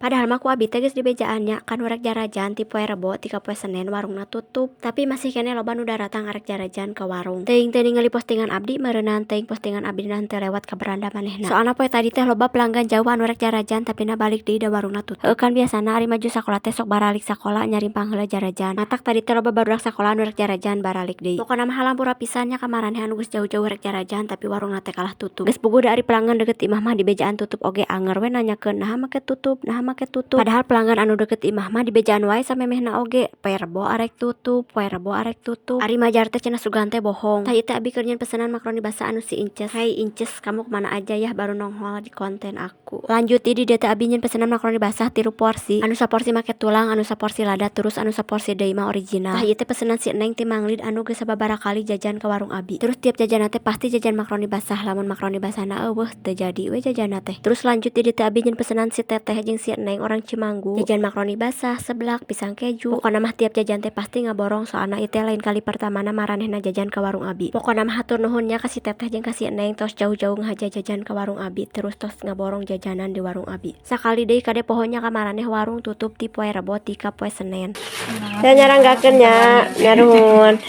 Padahal mah ku abi teh geus di bejaannya kan urek jarajan ti poe Rebo ti ka poe Senen warungna tutup. Tapi masih kene loba nu datang arek jarajan ke warung. Teuing ningali postingan abdi meureunaan teuing postingan abdi nanti lewat ka beranda manehna. Soalna poe tadi teh loba pelanggan jauh anu rek jarajan tapi na balik deui da warungna tutup. Heuh kan biasana ari maju sakola teh sok baralik sakola nyarimpang heula jarajan. Matak tadi teh loba barudak sakola anu rek jarajan baralik deui. Pokona mah hampura pisannya ka maraneh anu geus jauh-jauh rek jarajan tapi warungna teh kalah tutup. Geus puguh da ari pelanggan deukeut imah mah di bejaan tutup oge anger we nanyakeun naha make tutup. Padahal pelanggan anu deket imah mah di bejaan wae samemehna oge. Poe Rebo arek tutup, poe Rebo arek tutup. Ari majar teh cenah sugan teh bohong. Tah ieu teh abi keur nyeun pesanan makaroni basah anu si Inces. Hai Inces, kamu kemana aja ya baru nongol di konten aku. Lanjut di dia teh abi nyeun pesanan makaroni basah 3 porsi. Anu saporsi make tulang, anu saporsi lada, terus anu saporsi deui mah original. Tah ieu teh pesanan si Neng ti Mang Lid anu geus sababaraha kali jajan ke warung abi. Terus tiap jajan teh pasti jajan makaroni basah. Lamun makaroni basahna eueuh teu jadi we jajan teh. Terus lanjut di dia teh abi nyeun pesanan si Teteh jeung si Neng orang Cimanggu jajan makaroni basah, seblak, pisang keju. Pokona mah tiap jajan teh pasti ngaborong soalna ieu teh lain kali pertamana maranehna jajan ke warung abi. Pokona mah hatur nuhunnya ka si Teteh jeung ka si Neng tos jauh-jauh ngahaja jajan ke warung abi terus tos ngaborong jajanan di warung abi. Sakali deui kade pohonya ka maraneh warung tutup ti poe Rebo ti ka poe Senen. Dan nyaranggakeun nya, nyaruhun.